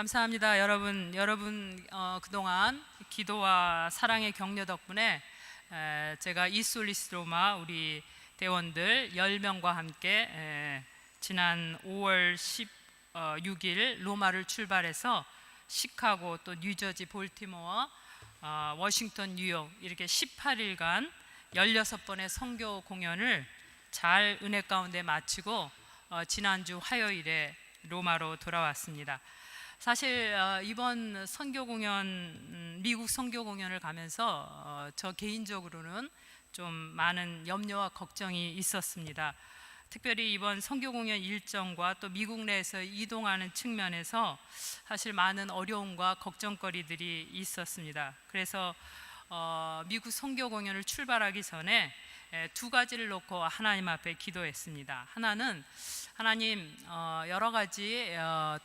감사합니다. 여러분 그동안 기도와 사랑의 격려 덕분에 제가 이솔리스 로마 우리 대원들 10명과 함께 지난 5월 16일 로마를 출발해서 시카고, 또 뉴저지, 볼티모어, 워싱턴, 뉴욕 이렇게 18일간 16번의 선교 공연을 잘 은혜 가운데 마치고 지난주 화요일에 로마로 돌아왔습니다. 사실 이번 선교 공연, 미국 선교 공연을 가면서 저 개인적으로는 좀 많은 염려와 걱정이 있었습니다. 특별히 이번 선교 공연 일정과 또 미국 내에서 이동하는 측면에서 사실 많은 어려움과 걱정거리들이 있었습니다. 그래서 미국 선교 공연을 출발하기 전에 두 가지를 놓고 하나님 앞에 기도했습니다. 하나는 하나님, 여러 가지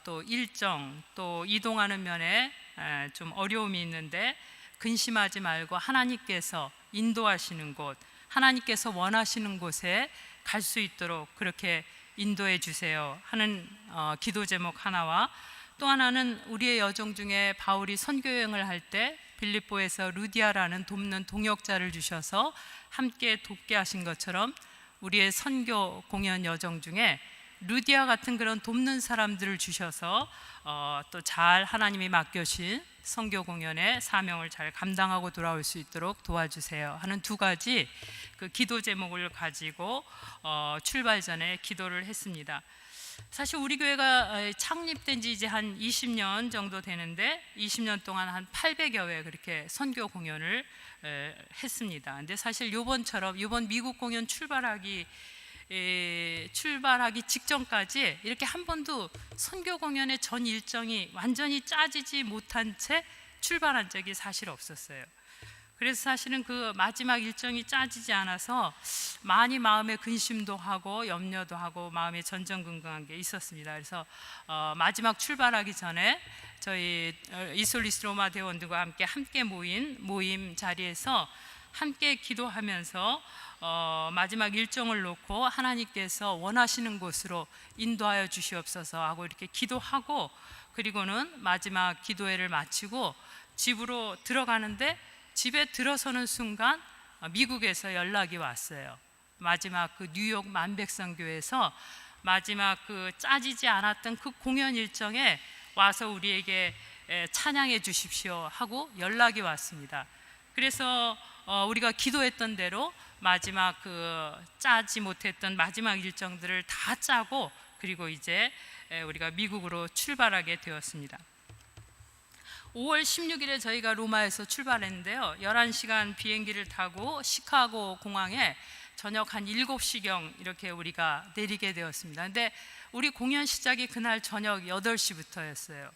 또 일정, 또 이동하는 면에 좀 어려움이 있는데 근심하지 말고 하나님께서 인도하시는 곳, 하나님께서 원하시는 곳에 갈 수 있도록 그렇게 인도해 주세요 하는 기도 제목 하나와, 또 하나는 우리의 여정 중에 바울이 선교여행을 할 때 빌립보에서 루디아라는 돕는 동역자를 주셔서 함께 돕게 하신 것처럼 우리의 선교 공연 여정 중에 루디아 같은 그런 돕는 사람들을 주셔서 또 잘 하나님이 맡겨주신 선교 공연의 사명을 잘 감당하고 돌아올 수 있도록 도와주세요 하는 두 가지 그 기도 제목을 가지고 출발 전에 기도를 했습니다. 사실 우리 교회가 창립된 지 이제 한 20년 정도 되는데 20년 동안 한 800여 회 그렇게 선교 공연을 했습니다. 근데 사실 이번 미국 공연 출발하기 직전까지 이렇게 한 번도 선교 공연의 전 일정이 완전히 짜지지 못한 채 출발한 적이 사실 없었어요. 그래서 사실은 그 마지막 일정이 짜지지 않아서 많이 마음에 근심도 하고 염려도 하고 마음에 전전긍긍한 게 있었습니다. 그래서 마지막 출발하기 전에 저희 이솔리스 로마 대원들과 함께 모임 자리에서 함께 기도하면서 마지막 일정을 놓고 하나님께서 원하시는 곳으로 인도하여 주시옵소서 하고 이렇게 기도하고, 그리고는 마지막 기도회를 마치고 집으로 들어가는데 집에 들어서는 순간 미국에서 연락이 왔어요. 마지막 그 뉴욕 만백성교회에서 마지막 그 짜지지 않았던 그 공연 일정에 와서 우리에게 찬양해 주십시오 하고 연락이 왔습니다. 그래서 우리가 기도했던 대로 마지막 그 짜지 못했던 마지막 일정들을 다 짜고, 그리고 이제 우리가 미국으로 출발하게 되었습니다. 5월 16일에 저희가 로마에서 출발했는데요, 11시간 비행기를 타고 시카고 공항에 저녁 한 7시경 이렇게 우리가 내리게 되었습니다. 근데 우리 공연 시작이 그날 저녁 8시부터였어요.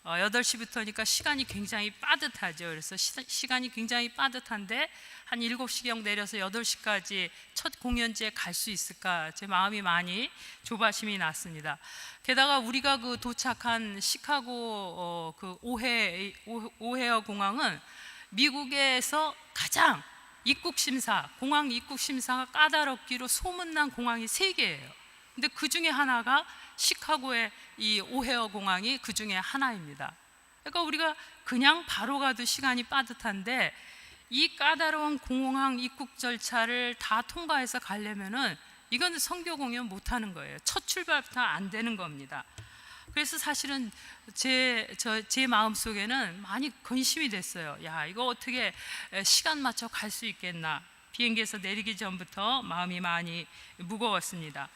8시부터니까 시간이 굉장히 빠듯하죠. 그래서 시간이 굉장히 빠듯한데 한 7시경 내려서 8시까지 첫 공연지에 갈 수 있을까, 제 마음이 많이 조바심이 났습니다. 게다가 우리가 그 도착한 시카고 그 오헤어 공항은 미국에서 가장 공항 입국 심사가 까다롭기로 소문난 공항이 3개예요. 근데 그 중에 하나가 시카고의 이 오헤어 공항이 그 중에 하나입니다. 그러니까 우리가 그냥 바로 가도 시간이 빠듯한데 이 까다로운 공항 입국 절차를 다 통과해서 가려면은 이건 선교 공연 못 하는 거예요. 첫 출발부터 안 되는 겁니다. 그래서 사실은 제 마음속에는 많이 근심이 됐어요. 야, 이거 어떻게 시간 맞춰 갈 수 있겠나. 비행기에서 내리기 전부터 마음이 많이 무거웠습니다.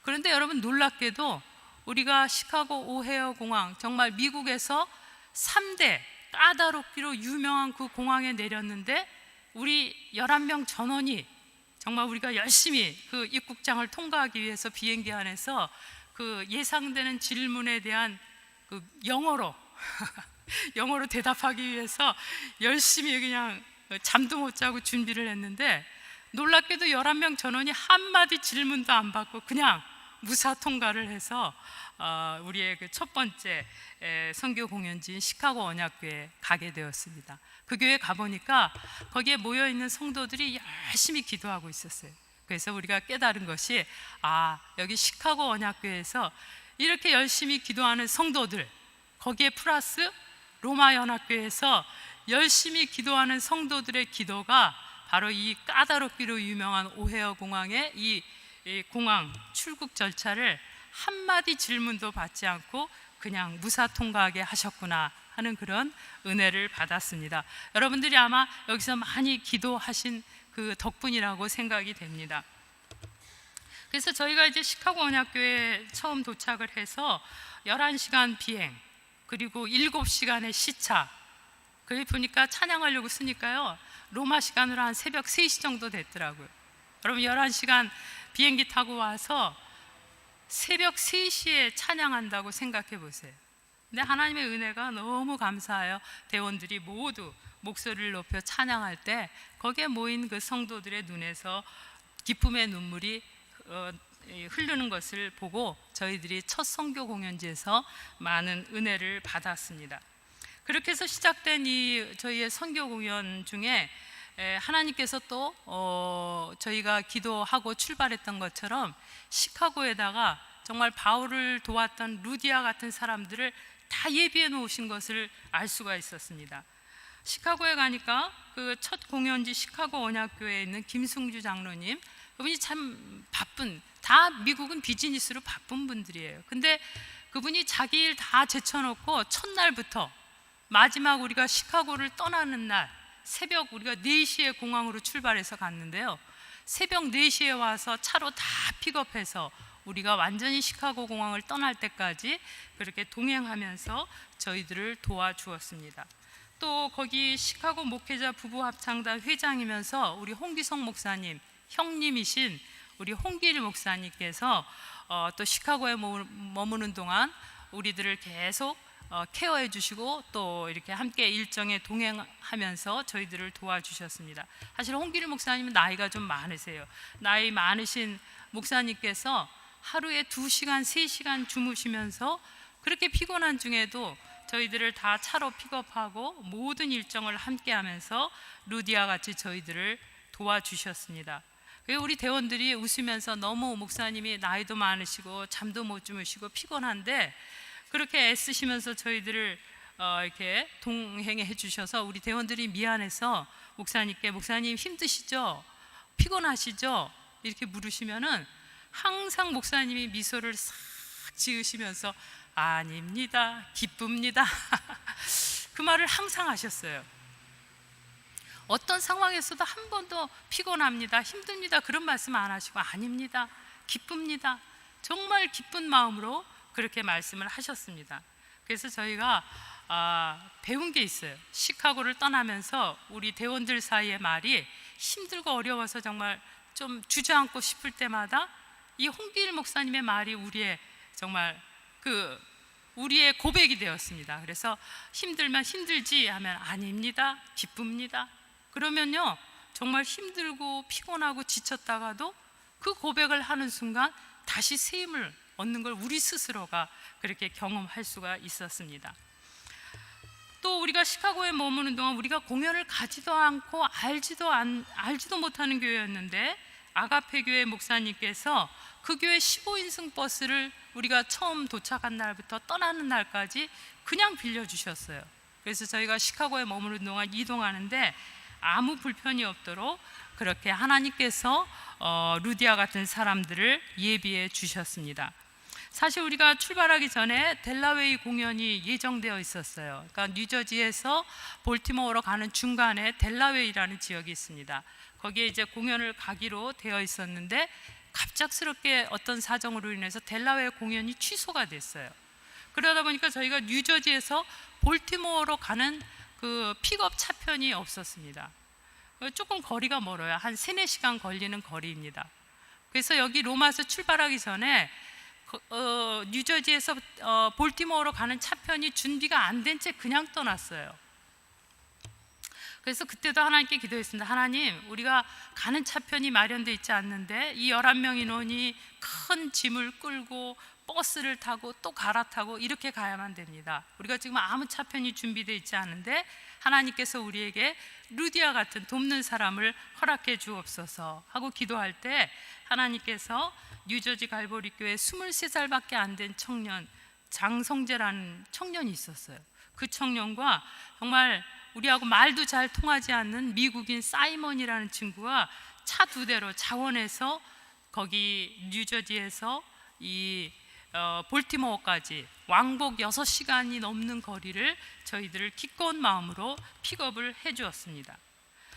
그런데 여러분, 놀랍게도 우리가 시카고 오헤어 공항, 정말 미국에서 3대 까다롭기로 유명한 그 공항에 내렸는데 우리 11명 전원이 정말 우리가 열심히 그 입국장을 통과하기 위해서 비행기 안에서 그 예상되는 질문에 대한 그 영어로 대답하기 위해서 열심히 그냥 잠도 못 자고 준비를 했는데, 놀랍게도 11명 전원이 한마디 질문도 안 받고 그냥 무사 통과를 해서 우리의 그 첫 번째 선교 공연지인 시카고 언약교회에 가게 되었습니다. 그 교회 가보니까 거기에 모여있는 성도들이 열심히 기도하고 있었어요. 그래서 우리가 깨달은 것이, 여기 시카고 언약교회에서 이렇게 열심히 기도하는 성도들, 거기에 플러스 로마 연합교회에서 열심히 기도하는 성도들의 기도가 바로 이 까다롭기로 유명한 오헤어 공항의 이 공항 출국 절차를 한마디 질문도 받지 않고 그냥 무사 통과하게 하셨구나 하는 그런 은혜를 받았습니다. 여러분들이 아마 여기서 많이 기도하신 그 덕분이라고 생각이 됩니다. 그래서 저희가 이제 시카고 언약교회에 처음 도착을 해서 11시간 비행 그리고 7시간의 시차, 그게 보니까 찬양하려고 쓰니까요 로마 시간으로 한 새벽 3시 정도 됐더라고요. 여러분 11시간 비행기 타고 와서 새벽 3시에 찬양한다고 생각해 보세요. 근데 하나님의 은혜가 너무 감사해요. 대원들이 모두 목소리를 높여 찬양할 때 거기에 모인 그 성도들의 눈에서 기쁨의 눈물이 흐르는 것을 보고 저희들이 첫 선교 공연지에서 많은 은혜를 받았습니다. 그렇게 해서 시작된 이 저희의 선교 공연 중에 하나님께서 또 저희가 기도하고 출발했던 것처럼 시카고에다가 정말 바울을 도왔던 루디아 같은 사람들을 다 예비해 놓으신 것을 알 수가 있었습니다. 시카고에 가니까 그 첫 공연지 시카고 언약교회에 있는 김승주 장로님, 그분이 참 바쁜, 다 미국은 비즈니스로 바쁜 분들이에요. 근데 그분이 자기 일 다 제쳐놓고 첫날부터 마지막 우리가 시카고를 떠나는 날 새벽 우리가 4시에 공항으로 출발해서 갔는데요, 새벽 4시에 와서 차로 다 픽업해서 우리가 완전히 시카고 공항을 떠날 때까지 그렇게 동행하면서 저희들을 도와주었습니다. 또 거기 시카고 목회자 부부 합창단 회장이면서 우리 홍기성 목사님 형님이신 우리 홍길 목사님께서 또 시카고에 머무는 동안 우리들을 계속 케어해 주시고 또 이렇게 함께 일정에 동행하면서 저희들을 도와주셨습니다. 사실 홍길 목사님은 나이가 좀 많으세요. 나이 많으신 목사님께서 하루에 2시간, 3시간 주무시면서 그렇게 피곤한 중에도 저희들을 다 차로 픽업하고 모든 일정을 함께 하면서 루디아 같이 저희들을 도와주셨습니다. 우리 대원들이 웃으면서 너무 목사님이 나이도 많으시고 잠도 못 주무시고 피곤한데 그렇게 애쓰시면서 저희들을 이렇게 동행해 주셔서 우리 대원들이 미안해서 목사님께 목사님 힘드시죠? 피곤하시죠? 이렇게 물으시면은 항상 목사님이 미소를 싹 지으시면서 아닙니다, 기쁩니다 그 말을 항상 하셨어요. 어떤 상황에서도 한 번도 피곤합니다, 힘듭니다 그런 말씀 안 하시고 아닙니다, 기쁩니다, 정말 기쁜 마음으로 그렇게 말씀을 하셨습니다. 그래서 저희가 배운 게 있어요. 시카고를 떠나면서 우리 대원들 사이의 말이 힘들고 어려워서 정말 좀 주저앉고 싶을 때마다 이 홍길 목사님의 말이 우리의 정말 우리의 고백이 되었습니다. 그래서 힘들면 힘들지 하면 아닙니다, 기쁩니다. 그러면요 정말 힘들고 피곤하고 지쳤다가도 그 고백을 하는 순간 다시 새 힘을 얻는 걸 우리 스스로가 그렇게 경험할 수가 있었습니다. 또 우리가 시카고에 머무는 동안 우리가 공연을 가지도 않고 알지도 못하는 교회였는데 아가페 교회 목사님께서 그 교회 15인승 버스를 우리가 처음 도착한 날부터 떠나는 날까지 그냥 빌려주셨어요. 그래서 저희가 시카고에 머무는 동안 이동하는데 아무 불편이 없도록 그렇게 하나님께서 루디아 같은 사람들을 예비해 주셨습니다. 사실 우리가 출발하기 전에 델라웨이 공연이 예정되어 있었어요. 그러니까 뉴저지에서 볼티모어로 가는 중간에 델라웨이라는 지역이 있습니다. 거기에 이제 공연을 가기로 되어 있었는데 갑작스럽게 어떤 사정으로 인해서 델라웨이 공연이 취소가 됐어요. 그러다 보니까 저희가 뉴저지에서 볼티모어로 가는 그 픽업 차편이 없었습니다. 조금 거리가 멀어요. 한 3-4시간 걸리는 거리입니다. 그래서 여기 로마에서 출발하기 전에 뉴저지에서 볼티모어로 가는 차편이 준비가 안 된 채 그냥 떠났어요. 그래서 그때도 하나님께 기도했습니다. 하나님, 우리가 가는 차편이 마련되어 있지 않는데 이 11명 인원이 큰 짐을 끌고 버스를 타고 또 갈아타고 이렇게 가야만 됩니다. 우리가 지금 아무 차편이 준비되어 있지 않은데 하나님께서 우리에게 루디아 같은 돕는 사람을 허락해 주옵소서 하고 기도할 때 하나님께서 뉴저지 갈보리 교회 23살밖에 안 된 청년 장성재라는 청년이 있었어요. 그 청년과 정말 우리하고 말도 잘 통하지 않는 미국인 사이먼이라는 친구가 차 2대로 자원해서 거기 뉴저지에서 이 볼티모어까지 왕복 6시간이 넘는 거리를 저희들을 기꺼운 마음으로 픽업을 해 주었습니다.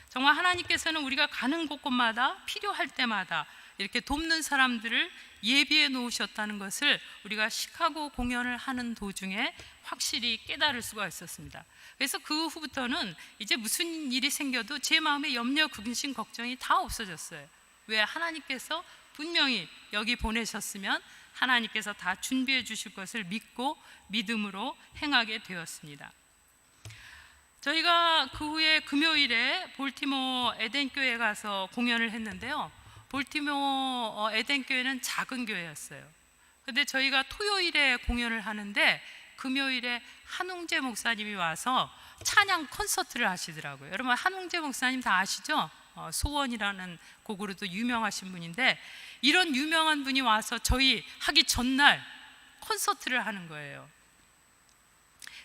정말 하나님께서는 우리가 가는 곳곳마다 필요할 때마다 이렇게 돕는 사람들을 예비해 놓으셨다는 것을 우리가 시카고 공연을 하는 도중에 확실히 깨달을 수가 있었습니다. 그래서 그 후부터는 이제 무슨 일이 생겨도 제 마음에 염려, 근심, 걱정이 다 없어졌어요. 왜? 하나님께서 분명히 여기 보내셨으면 하나님께서 다 준비해 주실 것을 믿고 믿음으로 행하게 되었습니다. 저희가 그 후에 금요일에 볼티모어 에덴교회에 가서 공연을 했는데요. 볼티모어 에덴교회는 작은 교회였어요. 근데 저희가 토요일에 공연을 하는데 금요일에 한웅재 목사님이 와서 찬양 콘서트를 하시더라고요. 여러분 한웅재 목사님 다 아시죠? 소원이라는 곡으로도 유명하신 분인데 이런 유명한 분이 와서 저희 하기 전날 콘서트를 하는 거예요.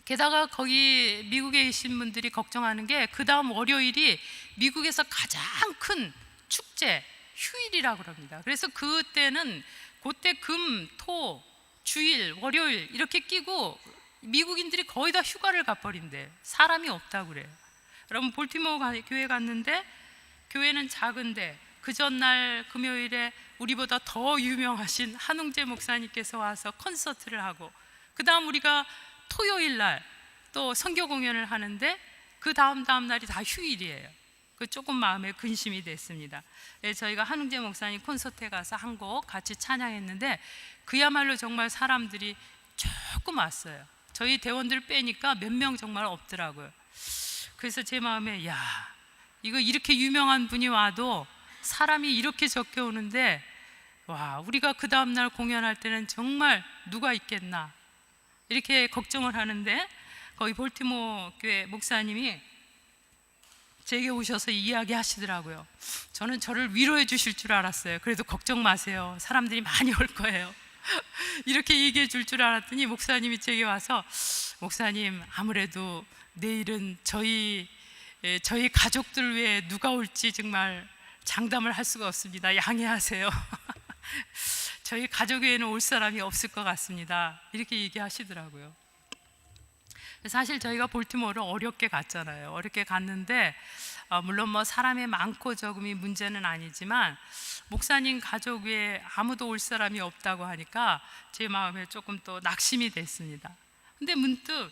게다가 거기 미국에 계신 분들이 걱정하는 게 그 다음 월요일이 미국에서 가장 큰 축제 휴일이라고 합니다. 그래서 그때는 그때 금, 토, 주일, 월요일 이렇게 끼고 미국인들이 거의 다 휴가를 가버린대. 사람이 없다고 그래요. 여러분 볼티모어 교회 갔는데 교회는 작은데 그 전날 금요일에 우리보다 더 유명하신 한웅재 목사님께서 와서 콘서트를 하고 그 다음 우리가 토요일 날 또 선교 공연을 하는데 그 다음 날이 다 휴일이에요. 그 조금 마음에 근심이 됐습니다. 저희가 한웅재 목사님 콘서트에 가서 한 곡 같이 찬양했는데 그야말로 정말 사람들이 조금 왔어요. 저희 대원들 빼니까 몇 명 정말 없더라고요. 그래서 제 마음에 야 이거 이렇게 유명한 분이 와도 사람이 이렇게 적게 오는데 와 우리가 그 다음날 공연할 때는 정말 누가 있겠나 이렇게 걱정을 하는데 거기 볼티모어 교회 목사님이 제게 오셔서 이야기 하시더라고요. 저는 저를 위로해 주실 줄 알았어요. 그래도 걱정 마세요. 사람들이 많이 올 거예요. 이렇게 얘기해 줄 줄 알았더니 목사님이 제게 와서 목사님 아무래도 내일은 저희 가족들 외에 누가 올지 정말 장담을 할 수가 없습니다. 양해하세요. 저희 가족 외에는 올 사람이 없을 것 같습니다. 이렇게 얘기하시더라고요. 사실 저희가 볼티모어를 어렵게 갔잖아요. 어렵게 갔는데 물론 뭐 사람이 많고 적음이 문제는 아니지만 목사님 가족 외에 아무도 올 사람이 없다고 하니까 제 마음에 조금 또 낙심이 됐습니다. 근데 문득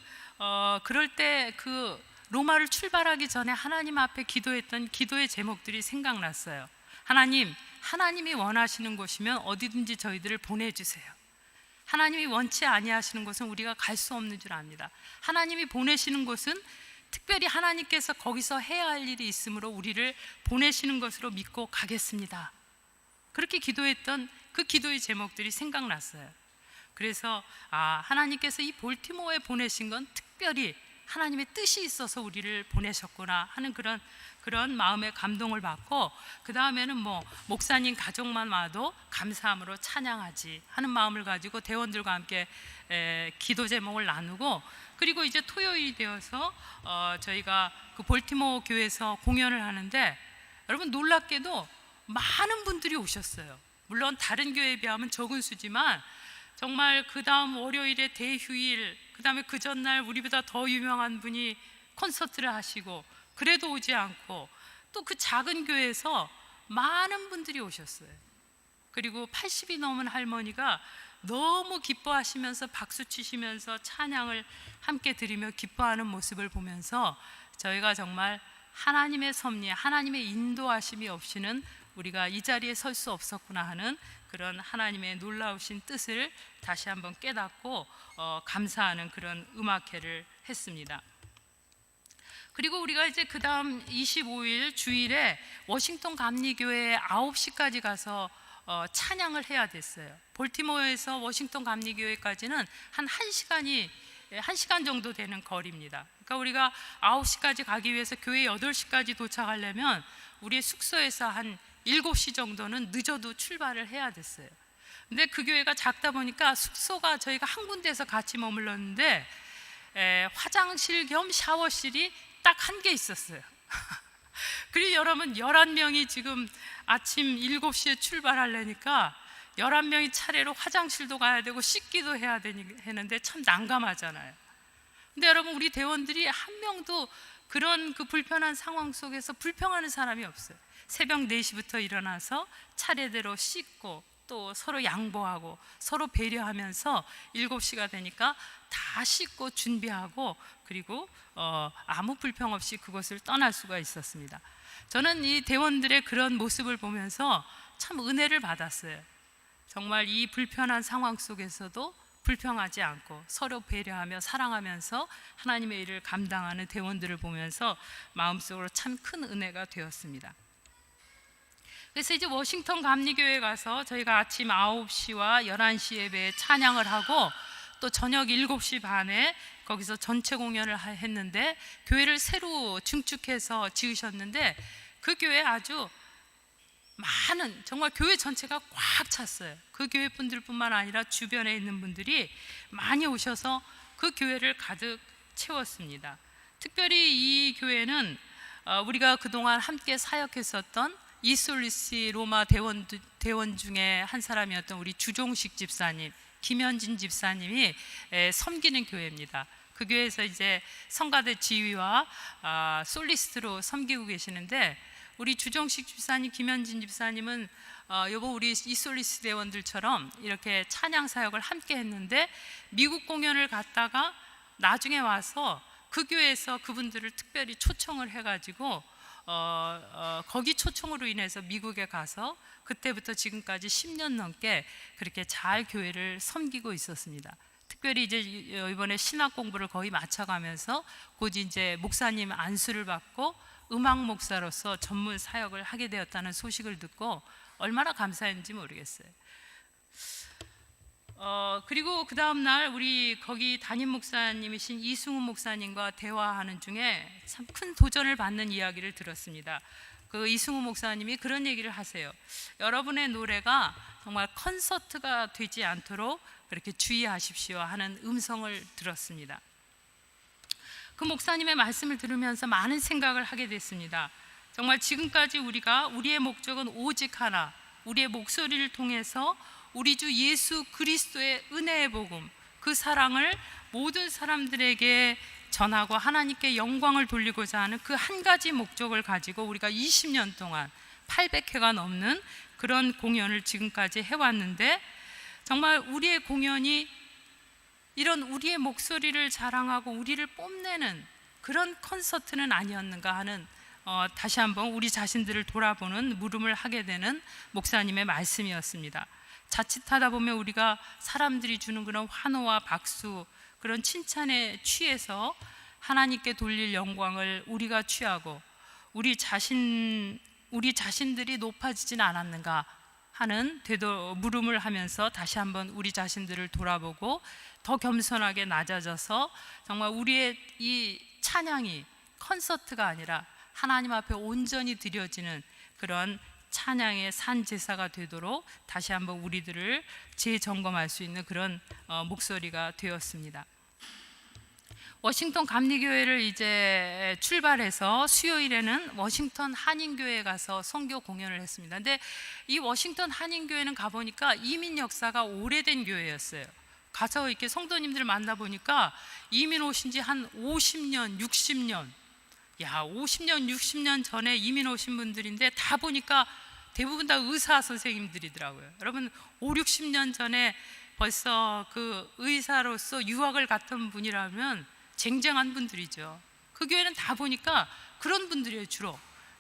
그럴 때 그 로마를 출발하기 전에 하나님 앞에 기도했던 기도의 제목들이 생각났어요. 하나님이 원하시는 곳이면 어디든지 저희들을 보내주세요. 하나님이 원치 아니하시는 곳은 우리가 갈 수 없는 줄 압니다. 하나님이 보내시는 곳은 특별히 하나님께서 거기서 해야 할 일이 있으므로 우리를 보내시는 것으로 믿고 가겠습니다. 그렇게 기도했던 그 기도의 제목들이 생각났어요. 그래서 하나님께서 이 볼티모어에 보내신 건 특별히 하나님의 뜻이 있어서 우리를 보내셨구나 하는 그런 마음의 감동을 받고 그 다음에는 뭐 목사님 가족만 와도 감사함으로 찬양하지 하는 마음을 가지고 대원들과 함께 기도 제목을 나누고 그리고 이제 토요일이 되어서 저희가 그 볼티모어 교회에서 공연을 하는데 여러분 놀랍게도 많은 분들이 오셨어요. 물론 다른 교회에 비하면 적은 수지만 정말 그 다음 월요일에 대휴일 그 다음에 그 전날 우리보다 더 유명한 분이 콘서트를 하시고 그래도 오지 않고 또 그 작은 교회에서 많은 분들이 오셨어요. 그리고 80이 넘은 할머니가 너무 기뻐하시면서 박수 치시면서 찬양을 함께 드리며 기뻐하는 모습을 보면서 저희가 정말 하나님의 섭리, 하나님의 인도하심이 없이는 우리가 이 자리에 설 수 없었구나 하는 그런 하나님의 놀라우신 뜻을 다시 한번 깨닫고 감사하는 그런 음악회를 했습니다. 그리고 우리가 이제 그 다음 25일 주일에 워싱턴 감리교회에 9시까지 가서 찬양을 해야 됐어요. 볼티모어에서 워싱턴 감리교회까지는 한 1시간 정도 되는 거리입니다. 그러니까 우리가 9시까지 가기 위해서 교회 8시까지 도착하려면 우리의 숙소에서 한 7시 정도는 늦어도 출발을 해야 됐어요. 근데 그 교회가 작다 보니까 숙소가 저희가 한 군데에서 같이 머물렀는데 화장실 겸 샤워실이 딱 한 개 있었어요. 그리고 여러분 11명이 지금 아침 7시에 출발하려니까 11명이 차례로 화장실도 가야 되고 씻기도 해야 되는데 참 난감하잖아요. 근데 여러분 우리 대원들이 한 명도 그런 그 불편한 상황 속에서 불평하는 사람이 없어요. 새벽 4시부터 일어나서 차례대로 씻고 또 서로 양보하고 서로 배려하면서 7시가 되니까 다 씻고 준비하고 그리고 아무 불평 없이 그곳을 떠날 수가 있었습니다. 저는 이 대원들의 그런 모습을 보면서 참 은혜를 받았어요. 정말 이 불편한 상황 속에서도 불평하지 않고 서로 배려하며 사랑하면서 하나님의 일을 감당하는 대원들을 보면서 마음속으로 참 큰 은혜가 되었습니다. 그래서 이제 워싱턴 감리교회 가서 저희가 아침 9시와 11시 예배에 찬양을 하고 또 저녁 7시 반에 거기서 전체 공연을 했는데, 교회를 새로 증축해서 지으셨는데 그 교회 아주 많은, 정말 교회 전체가 꽉 찼어요. 그 교회 분들뿐만 아니라 주변에 있는 분들이 많이 오셔서 그 교회를 가득 채웠습니다. 특별히 이 교회는 우리가 그동안 함께 사역했었던 이솔리스 로마 대원 중에 한 사람이었던 우리 주종식 집사님, 김현진 집사님이 섬기는 교회입니다. 그 교회에서 이제 성가대 지휘와 솔리스트로 섬기고 계시는데, 우리 주종식 집사님, 김현진 집사님은 여보 우리 이솔리스 대원들처럼 이렇게 찬양 사역을 함께 했는데 미국 공연을 갔다가 나중에 와서 그 교회에서 그분들을 특별히 초청을 해가지고 거기 초청으로 인해서 미국에 가서 그때부터 지금까지 10년 넘게 그렇게 잘 교회를 섬기고 있었습니다. 특별히 이제 이번에 신학 공부를 거의 마쳐가면서 곧 이제 목사님 안수를 받고 음악 목사로서 전문 사역을 하게 되었다는 소식을 듣고 얼마나 감사했는지 모르겠어요. 그리고 그 다음 날 우리 거기 담임 목사님이신 이승우 목사님과 대화하는 중에 참 큰 도전을 받는 이야기를 들었습니다. 그 이승우 목사님이 그런 얘기를 하세요. 여러분의 노래가 정말 콘서트가 되지 않도록 그렇게 주의하십시오 하는 음성을 들었습니다. 그 목사님의 말씀을 들으면서 많은 생각을 하게 됐습니다. 정말 지금까지 우리의 목적은 오직 하나, 우리의 목소리를 통해서 우리 주 예수 그리스도의 은혜의 복음, 그 사랑을 모든 사람들에게 전하고 하나님께 영광을 돌리고자 하는 그 한 가지 목적을 가지고 우리가 20년 동안 800회가 넘는 그런 공연을 지금까지 해왔는데, 정말 우리의 공연이 이런 우리의 목소리를 자랑하고 우리를 뽐내는 그런 콘서트는 아니었는가 하는 다시 한번 우리 자신들을 돌아보는 물음을 하게 되는 목사님의 말씀이었습니다. 자칫하다 보면 우리가 사람들이 주는 그런 환호와 박수, 그런 칭찬에 취해서 하나님께 돌릴 영광을 우리가 취하고 우리 자신들이 높아지진 않았는가 하는 물음을 하면서 다시 한번 우리 자신들을 돌아보고 더 겸손하게 낮아져서 정말 우리의 이 찬양이 콘서트가 아니라 하나님 앞에 온전히 드려지는 그런 찬양의 산 제사가 되도록 다시 한번 우리들을 재점검할 수 있는 그런 목소리가 되었습니다. 워싱턴 감리교회를 이제 출발해서 수요일에는 워싱턴 한인교회에 가서 선교 공연을 했습니다. 근데 이 워싱턴 한인교회는 가보니까 이민 역사가 오래된 교회였어요. 가서 이렇게 성도님들 만나보니까 이민 오신 지 한 50년, 60년, 50년, 60년 전에 이민 오신 분들인데 다 보니까 대부분 다 의사 선생님들이더라고요. 여러분 5, 60년 전에 벌써 그 의사로서 유학을 갔던 분이라면 쟁쟁한 분들이죠. 그 교회는 다 보니까 그런 분들이에요. 주로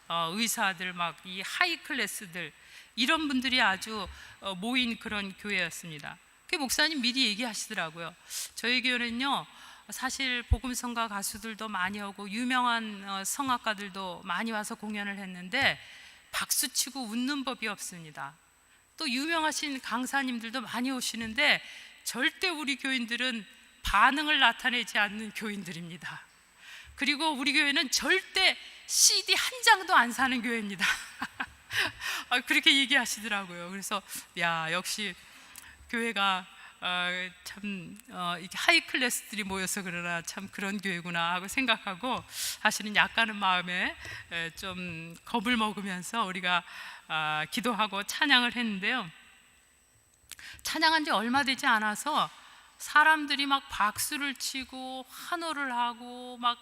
의사들, 막 이 하이 클래스들, 이런 분들이 아주 모인 그런 교회였습니다. 그 목사님 미리 얘기하시더라고요. 저희 교회는요, 사실 복음성가 가수들도 많이 오고 유명한 성악가들도 많이 와서 공연을 했는데 박수치고 웃는 법이 없습니다. 또 유명하신 강사님들도 많이 오시는데 절대 우리 교인들은 반응을 나타내지 않는 교인들입니다. 그리고 우리 교회는 절대 CD 한 장도 안 사는 교회입니다. 그렇게 얘기하시더라고요. 그래서 역시 교회가 이렇게 하이 클래스들이 모여서 그러나 참 그런 교회구나 하고 생각하고, 사실은 약간은 마음에 좀 겁을 먹으면서 우리가 기도하고 찬양을 했는데요. 찬양한 지 얼마 되지 않아서 사람들이 막 박수를 치고 환호를 하고 막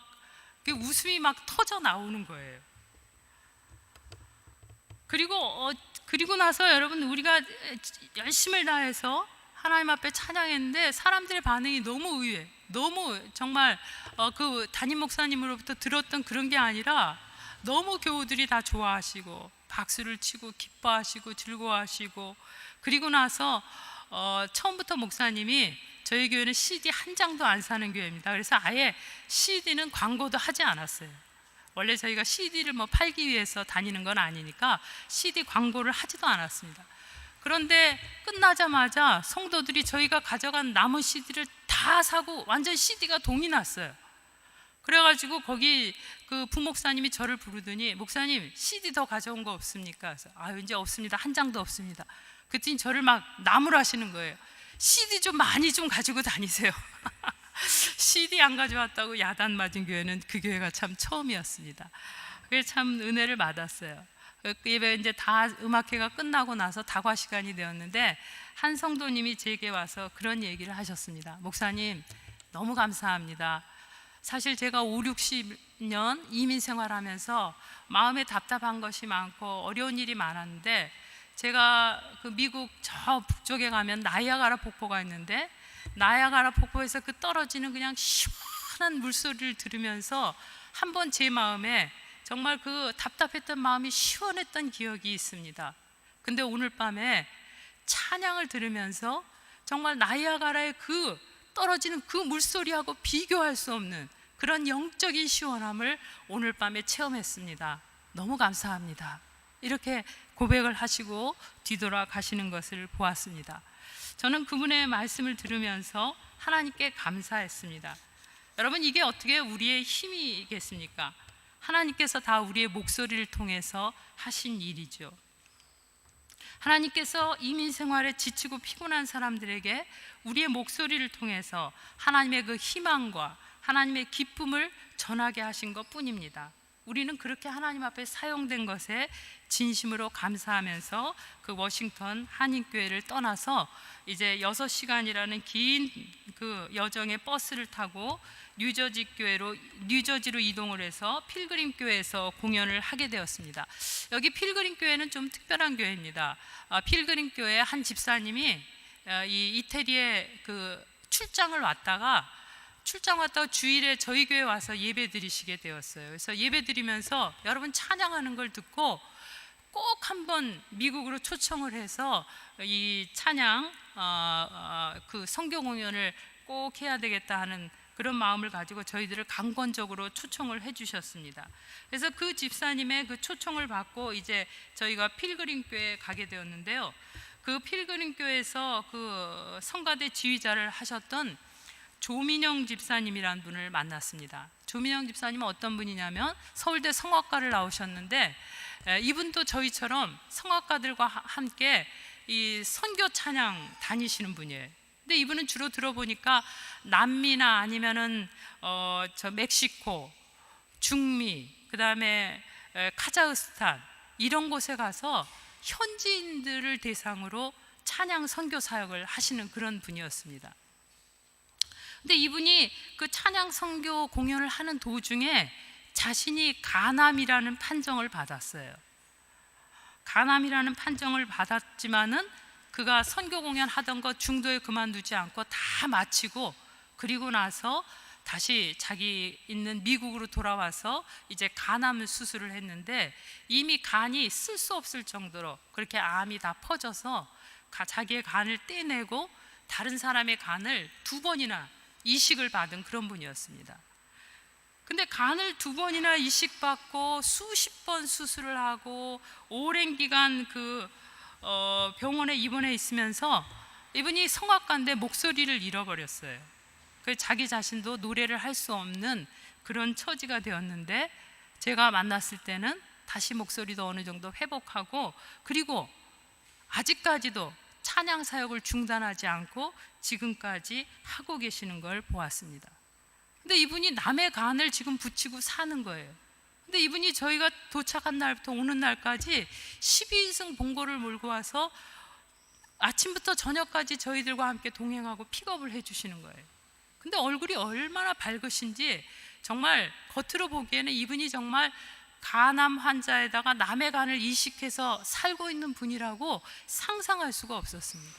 웃음이 막 터져 나오는 거예요. 그리고 나서 여러분, 우리가 열심을 다해서 하나님 앞에 찬양했는데 사람들의 반응이 너무 의외, 너무 정말 그 담임 목사님으로부터 들었던 그런 게 아니라 너무 교우들이 다 좋아하시고 박수를 치고 기뻐하시고 즐거워하시고, 그리고 나서 처음부터 목사님이, 저희 교회는 CD 한 장도 안 사는 교회입니다. 그래서 아예 CD는 광고도 하지 않았어요. 원래 저희가 CD를 팔기 위해서 다니는 건 아니니까 CD 광고를 하지도 않았습니다. 그런데 끝나자마자 성도들이 저희가 가져간 남은 CD를 다 사고 완전 CD가 동이 났어요. 그래가지고 거기 그 부목사님이 저를 부르더니, 목사님 CD 더 가져온 거 없습니까? 그래서 이제 없습니다. 한 장도 없습니다. 그랬더니 저를 막 나무라시는 거예요. CD 좀 많이 좀 가지고 다니세요. CD 안 가져왔다고 야단 맞은 교회는 그 교회가 참 처음이었습니다. 그게 참 은혜를 받았어요. 예배 이제 다 음악회가 끝나고 나서 다과 시간이 되었는데 한 성도님이 제게 와서 그런 얘기를 하셨습니다. 목사님, 너무 감사합니다. 사실 제가 5, 60년 이민 생활하면서 마음에 답답한 것이 많고 어려운 일이 많았는데, 제가 그 미국 저 북쪽에 가면 나이아가라 폭포가 있는데, 나이아가라 폭포에서 그 떨어지는 그냥 시원한 물소리를 들으면서 한번 제 마음에 정말 그 답답했던 마음이 시원했던 기억이 있습니다. 근데 오늘 밤에 찬양을 들으면서 정말 나이아가라의 그 떨어지는 그 물소리하고 비교할 수 없는 그런 영적인 시원함을 오늘 밤에 체험했습니다. 너무 감사합니다. 이렇게 고백을 하시고 뒤돌아가시는 것을 보았습니다. 저는 그분의 말씀을 들으면서 하나님께 감사했습니다. 여러분, 이게 어떻게 우리의 힘이겠습니까? 하나님께서 다 우리의 목소리를 통해서 하신 일이죠. 하나님께서 이민 생활에 지치고 피곤한 사람들에게 우리의 목소리를 통해서 하나님의 그 희망과 하나님의 기쁨을 전하게 하신 것 뿐입니다. 우리는 그렇게 하나님 앞에 사용된 것에 진심으로 감사하면서 그 워싱턴 한인교회를 떠나서 이제 6시간이라는 긴 그 여정의 버스를 타고 뉴저지로 이동을 해서 필그림 교회에서 공연을 하게 되었습니다. 여기 필그림 교회는 좀 특별한 교회입니다. 필그림 교회 한 집사님이 이 이태리에 그 출장 왔다가 주일에 저희 교회 와서 예배 드리시게 되었어요. 그래서 예배 드리면서 여러분 찬양하는 걸 듣고 꼭 한번 미국으로 초청을 해서 이 찬양 그 선교 공연을 꼭 해야 되겠다 하는 그런 마음을 가지고 저희들을 강권적으로 초청을 해주셨습니다. 그래서 그 집사님의 그 초청을 받고 이제 저희가 필그림 교회에 가게 되었는데요. 그 필그림 교회에서 그 성가대 지휘자를 하셨던 조민영 집사님이라는 분을 만났습니다. 조민영 집사님은 어떤 분이냐면 서울대 성악과를 나오셨는데, 이분도 저희처럼 성악가들과 함께 이 선교 찬양 다니시는 분이에요. 근데 이분은 주로 들어보니까 남미나 아니면은 저 멕시코, 중미, 그다음에 카자흐스탄 이런 곳에 가서 현지인들을 대상으로 찬양 선교 사역을 하시는 그런 분이었습니다. 근데 이분이 그 찬양 선교 공연을 하는 도중에 자신이 간암이라는 판정을 받았어요. 간암이라는 판정을 받았지만은 그가 선교 공연 하던 거 중도에 그만두지 않고 다 마치고, 그리고 나서 다시 자기 있는 미국으로 돌아와서 이제 간암 수술을 했는데, 이미 간이 쓸 수 없을 정도로 그렇게 암이 다 퍼져서 자기의 간을 떼내고 다른 사람의 간을 2번이나 이식을 받은 그런 분이었습니다. 근데 간을 2번이나 이식받고 수십 번 수술을 하고 오랜 기간 그 병원에 입원해 있으면서 이분이 성악가인데 목소리를 잃어버렸어요. 그래서 자기 자신도 노래를 할 수 없는 그런 처지가 되었는데, 제가 만났을 때는 다시 목소리도 어느 정도 회복하고, 그리고 아직까지도 찬양 사역을 중단하지 않고 지금까지 하고 계시는 걸 보았습니다. 근데 이분이 남의 간을 지금 붙이고 사는 거예요. 근데 이분이 저희가 도착한 날부터 오는 날까지 12인승 봉고를 몰고 와서 아침부터 저녁까지 저희들과 함께 동행하고 픽업을 해주시는 거예요. 근데 얼굴이 얼마나 밝으신지 정말 겉으로 보기에는 이분이 정말 간암 환자에다가 남의 간을 이식해서 살고 있는 분이라고 상상할 수가 없었습니다.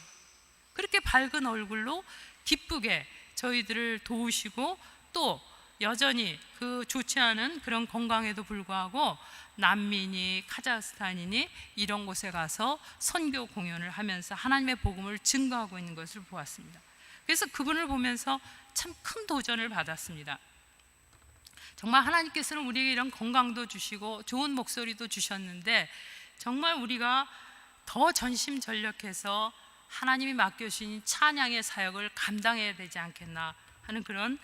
그렇게 밝은 얼굴로 기쁘게 저희들을 도우시고 또 여전히 그 좋지 않은 그런 건강에도 불구하고 난민이 카자흐스탄이니 이런 곳에 가서 선교 공연을 하면서 하나님의 복음을 증거하고 있는 것을 보았습니다. 그래서 그분을 보면서 참 큰 도전을 받았습니다. 정말 하나님께서는 우리에게 이런 건강도 주시고 좋은 목소리도 주셨는데 정말 우리가 더 전심전력해서 하나님이 맡겨주신 찬양의 사역을 감당해야 되지 않겠나 하는 그런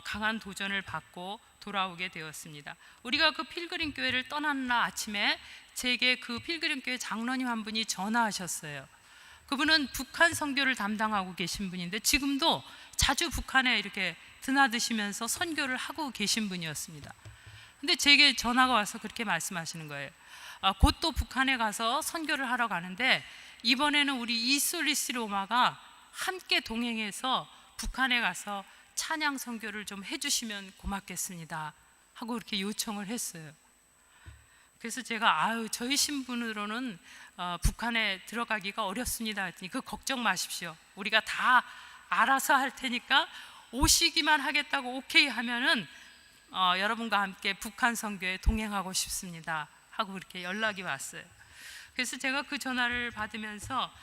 강한 도전을 받고 돌아오게 되었습니다. 우리가 그 필그림 교회를 떠나는 날 아침에 제게 그 필그림 교회 장로님 한 분이 전화하셨어요. 그분은 북한 선교를 담당하고 계신 분인데 지금도 자주 북한에 이렇게 드나드시면서 선교를 하고 계신 분이었습니다. 근데 제게 전화가 와서 그렇게 말씀하시는 거예요. 곧 또 북한에 가서 선교를 하러 가는데 이번에는 우리 이솔리스 로마가 함께 동행해서 북한에 가서 찬양 선교를 좀 해주시면 고맙겠습니다 하고 이렇게 요청을 했어요. 그래서 제가 저희 신분으로는 북한에 들어가기가 어렵습니다 했더니 그 걱정 마십시오. 우리가 다 알아서 할 테니까 오시기만 하겠다고 오케이 하면은 여러분과 함께 북한 선교에 동행하고 싶습니다 하고 그렇게 연락이 왔어요. 그래서 제가 그 전화를 받으면서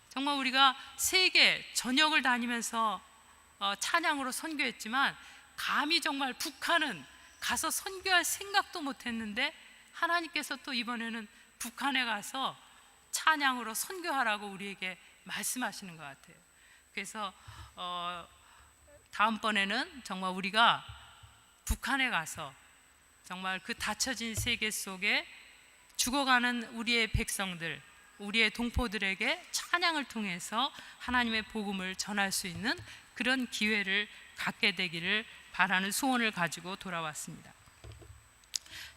정말 우리가 세계 전역을 다니면서 찬양으로 선교했지만 감히 정말 북한은 가서 선교할 생각도 못했는데 하나님께서 또 이번에는 북한에 가서 찬양으로 선교하라고 우리에게 말씀하시는 것 같아요. 그래서 다음번에는 정말 우리가 북한에 가서 정말 그 닫혀진 세계 속에 죽어가는 우리의 백성들, 우리의 동포들에게 찬양을 통해서 하나님의 복음을 전할 수 있는 그런 기회를 갖게 되기를 바라는 소원을 가지고 돌아왔습니다.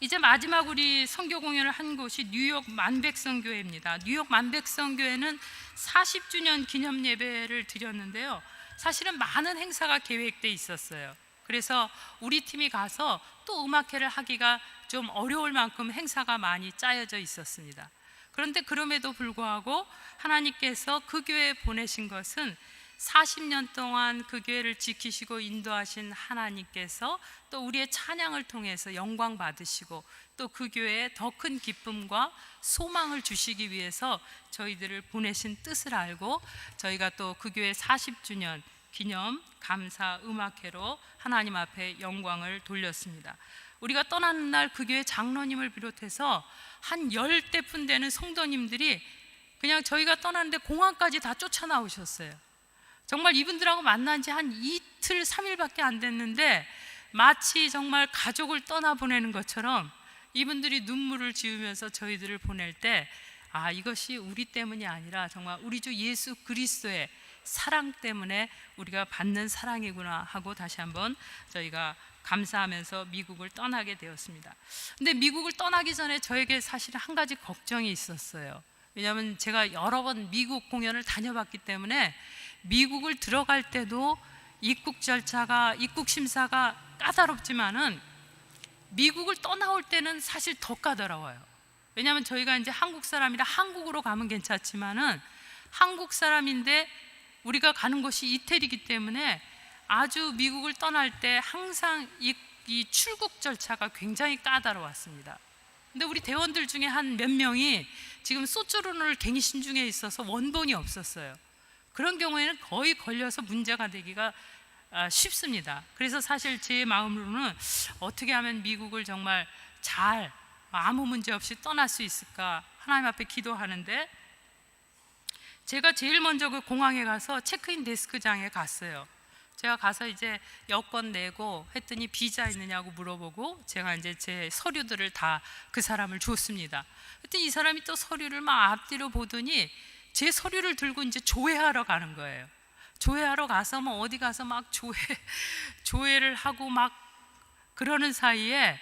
이제 마지막 우리 선교 공연을 한 곳이 뉴욕 만백성교회입니다. 뉴욕 만백성교회는 40주년 기념 예배를 드렸는데요. 사실은 많은 행사가 계획돼 있었어요. 그래서 우리 팀이 가서 또 음악회를 하기가 좀 어려울 만큼 행사가 많이 짜여져 있었습니다. 그런데 그럼에도 불구하고 하나님께서 그 교회에 보내신 것은 40년 동안 그 교회를 지키시고 인도하신 하나님께서 또 우리의 찬양을 통해서 영광 받으시고 또 그 교회에 더 큰 기쁨과 소망을 주시기 위해서 저희들을 보내신 뜻을 알고 저희가 또 그 교회 40주년 기념 감사 음악회로 하나님 앞에 영광을 돌렸습니다. 우리가 떠나는 날 그 교회 장로님을 비롯해서 한 10대뿐 되는 성도님들이 그냥 저희가 떠나는데 공항까지 다 쫓아 나오셨어요. 정말 이분들하고 만난 지 한 이틀 3일밖에 안 됐는데 마치 정말 가족을 떠나보내는 것처럼 이분들이 눈물을 지으면서 저희들을 보낼 때 이것이 우리 때문이 아니라 정말 우리 주 예수 그리스도의 사랑 때문에 우리가 받는 사랑이구나 하고 다시 한번 저희가 감사하면서 미국을 떠나게 되었습니다. 근데 미국을 떠나기 전에 저에게 사실 한 가지 걱정이 있었어요. 왜냐하면 제가 여러 번 미국 공연을 다녀봤기 때문에 미국을 들어갈 때도 입국 절차가 입국 심사가 까다롭지만은 미국을 떠나올 때는 사실 더 까다로워요. 왜냐하면 저희가 이제 한국 사람이라 한국으로 가면 괜찮지만은 한국 사람인데 우리가 가는 곳이 이태리이기 때문에 아주 미국을 떠날 때 항상 이 출국 절차가 굉장히 까다로웠습니다. 근데 우리 대원들 중에 한 몇 명이 지금 소주론을 갱신 중에 있어서 원본이 없었어요. 그런 경우에는 거의 걸려서 문제가 되기가 쉽습니다. 그래서 사실 제 마음으로는 어떻게 하면 미국을 정말 잘 아무 문제 없이 떠날 수 있을까 하나님 앞에 기도하는데 제가 제일 먼저 그 공항에 가서 체크인 데스크장에 갔어요. 제가 가서 이제 여권 내고 했더니 비자 있느냐고 물어보고 제가 이제 제 서류들을 다 그 사람을 줬습니다. 그랬더니 이 사람이 또 서류를 막 앞뒤로 보더니 제 서류를 들고 이제 조회하러 가는 거예요. 조회하러 가서 뭐 어디 가서 막 조회를 하고 막 그러는 사이에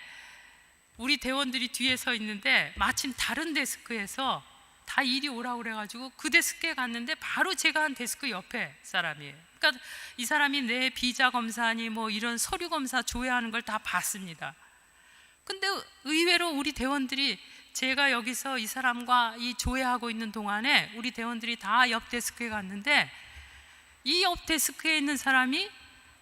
우리 대원들이 뒤에 서 있는데 마침 다른 데스크에서 다 이리 오라고 그래가지고 그 데스크에 갔는데 바로 제가 한 데스크 옆에 사람이에요. 그러니까 이 사람이 내 비자 검사니 뭐 이런 서류 검사 조회하는 걸 다 봤습니다. 근데 의외로 우리 대원들이 제가 여기서 이 사람과 이 조회하고 있는 동안에 우리 대원들이 다 옆 데스크에 갔는데 이 옆 데스크에 있는 사람이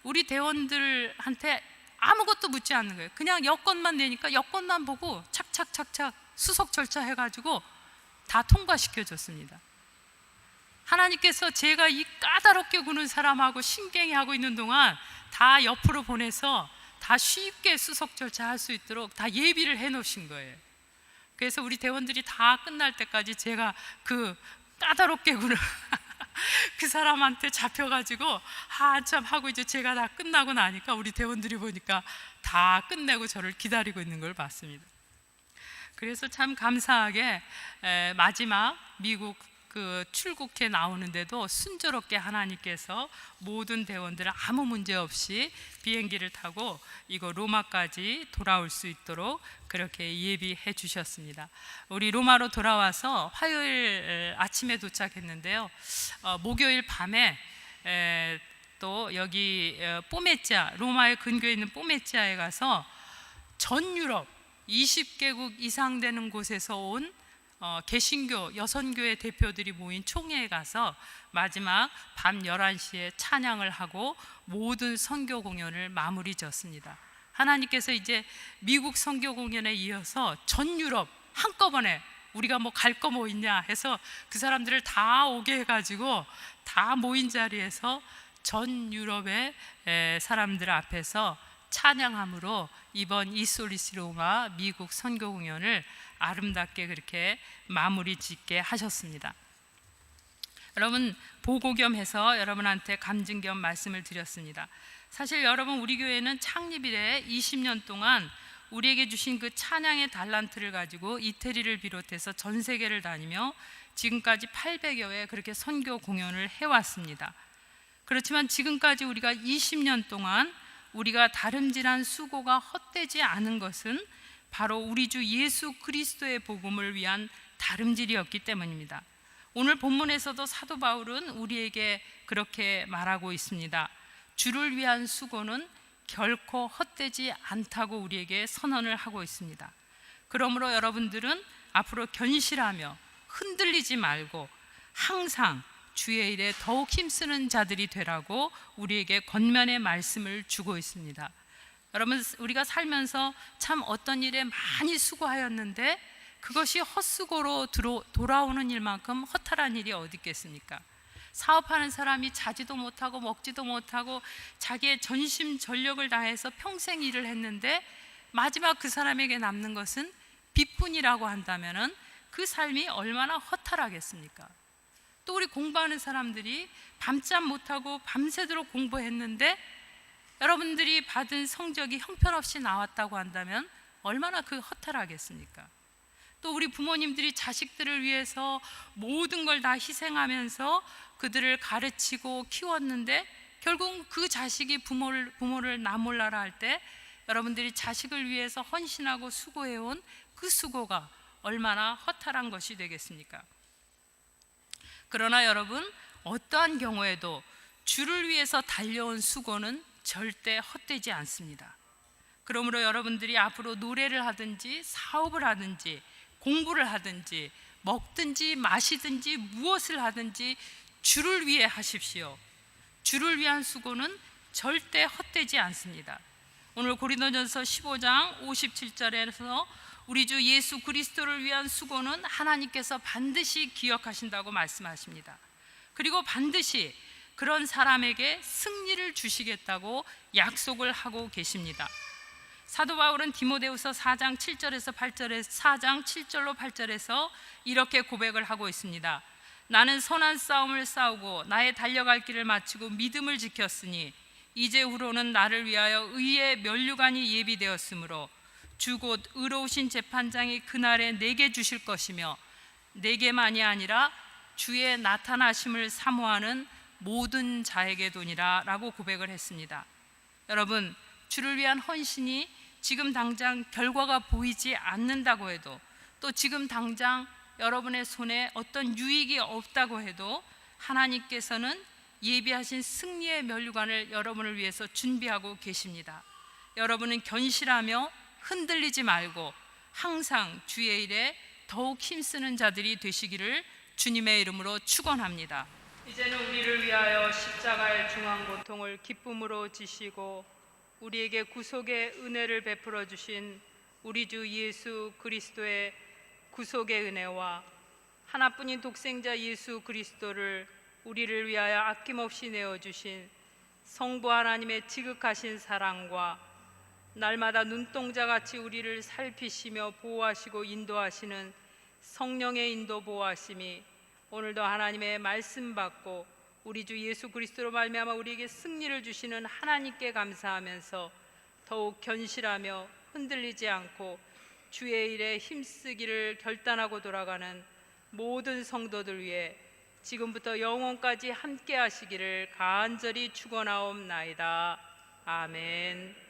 우리 대원들한테 아무것도 묻지 않는 거예요. 그냥 여권만 내니까 여권만 보고 착착착착 수석 절차 해가지고 다 통과시켜줬습니다. 하나님께서 제가 이 까다롭게 구는 사람하고 신경이 하고 있는 동안 다 옆으로 보내서 다 쉽게 수석 절차 할 수 있도록 다 예비를 해 놓으신 거예요. 그래서 우리 대원들이 다 끝날 때까지 제가 그 까다롭게 구는 그 사람한테 잡혀가지고 한참 하고 이제 제가 다 끝나고 나니까 우리 대원들이 보니까 다 끝내고 저를 기다리고 있는 걸 봤습니다. 그래서 참 감사하게 마지막 미국 그 출국해 나오는데도 순조롭게 하나님께서 모든 대원들을 아무 문제 없이 비행기를 타고 이거 로마까지 돌아올 수 있도록 그렇게 예비해 주셨습니다. 우리 로마로 돌아와서 화요일 아침에 도착했는데요. 목요일 밤에 또 여기 포메찌아, 로마의 근교에 있는 포메찌아에 가서 전 유럽 20개국 이상 되는 곳에서 온 개신교 여선교회 대표들이 모인 총회에 가서 마지막 밤 11시에 찬양을 하고 모든 선교 공연을 마무리 지었습니다. 하나님께서 이제 미국 선교 공연에 이어서 전 유럽 한꺼번에 우리가 뭐 갈 거 뭐 있냐 해서 그 사람들을 다 오게 해가지고 다 모인 자리에서 전 유럽의 사람들 앞에서 찬양함으로 이번 이솔리스 로마 미국 선교 공연을 아름답게 그렇게 마무리 짓게 하셨습니다. 여러분 보고 겸 해서 여러분한테 감증 겸 말씀을 드렸습니다. 사실 여러분 우리 교회는 창립 이래 20년 동안 우리에게 주신 그 찬양의 달란트를 가지고 이태리를 비롯해서 전 세계를 다니며 지금까지 800여 회 그렇게 선교 공연을 해왔습니다. 그렇지만 지금까지 우리가 20년 동안 우리가 다름질한 수고가 헛되지 않은 것은 바로 우리 주 예수 그리스도의 복음을 위한 다름질이었기 때문입니다. 오늘 본문에서도 사도 바울은 우리에게 그렇게 말하고 있습니다. 주를 위한 수고는 결코 헛되지 않다고 우리에게 선언을 하고 있습니다. 그러므로 여러분들은 앞으로 견실하며 흔들리지 말고 항상 주의 일에 더욱 힘쓰는 자들이 되라고 우리에게 권면의 말씀을 주고 있습니다. 여러분 우리가 살면서 참 어떤 일에 많이 수고하였는데 그것이 헛수고로 돌아오는 일만큼 허탈한 일이 어디 있겠습니까? 사업하는 사람이 자지도 못하고 먹지도 못하고 자기의 전심 전력을 다해서 평생 일을 했는데 마지막 그 사람에게 남는 것은 빚뿐이라고 한다면 그 삶이 얼마나 허탈하겠습니까? 또 우리 공부하는 사람들이 밤잠 못하고 밤새도록 공부했는데 여러분들이 받은 성적이 형편없이 나왔다고 한다면 얼마나 그 허탈하겠습니까? 또 우리 부모님들이 자식들을 위해서 모든 걸 다 희생하면서 그들을 가르치고 키웠는데 결국 그 자식이 부모를 나몰라라 할 때 여러분들이 자식을 위해서 헌신하고 수고해온 그 수고가 얼마나 허탈한 것이 되겠습니까? 그러나 여러분 어떠한 경우에도 주를 위해서 달려온 수고는 절대 헛되지 않습니다. 그러므로 여러분들이 앞으로 노래를 하든지 사업을 하든지 공부를 하든지 먹든지 마시든지 무엇을 하든지 주를 위해 하십시오. 주를 위한 수고는 절대 헛되지 않습니다. 오늘 고린도전서 15장 57절에서 우리 주 예수 그리스도를 위한 수고는 하나님께서 반드시 기억하신다고 말씀하십니다. 그리고 반드시 그런 사람에게 승리를 주시겠다고 약속을 하고 계십니다. 사도 바울은 디모데후서 4장 7절에서 8절에 4장 7절로 8절에서 이렇게 고백을 하고 있습니다. 나는 선한 싸움을 싸우고 나의 달려갈 길을 마치고 믿음을 지켰으니 이제후로는 나를 위하여 의의 면류관이 예비되었으므로 주 곧 의로우신 재판장이 그날에 내게 주실 것이며 내게만이 아니라 주의 나타나심을 사모하는 모든 자에게 도니라 라고 고백을 했습니다. 여러분, 주를 위한 헌신이 지금 당장 결과가 보이지 않는다고 해도, 또 지금 당장 여러분의 손에 어떤 유익이 없다고 해도 하나님께서는 예비하신 승리의 면류관을 여러분을 위해서 준비하고 계십니다. 여러분은 견실하며 흔들리지 말고 항상 주의 일에 더욱 힘쓰는 자들이 되시기를 주님의 이름으로 축원합니다. 이제는 우리를 위하여 십자가의 중한 고통을 기쁨으로 지시고 우리에게 구속의 은혜를 베풀어 주신 우리 주 예수 그리스도의 구속의 은혜와 하나뿐인 독생자 예수 그리스도를 우리를 위하여 아낌없이 내어주신 성부 하나님의 지극하신 사랑과 날마다 눈동자같이 우리를 살피시며 보호하시고 인도하시는 성령의 인도 보호하심이 오늘도 하나님의 말씀 받고 우리 주 예수 그리스도로 말미암아 우리에게 승리를 주시는 하나님께 감사하면서 더욱 견실하며 흔들리지 않고 주의 일에 힘쓰기를 결단하고 돌아가는 모든 성도들 위해 지금부터 영원까지 함께 하시기를 간절히 축원하옵나이다. 아멘.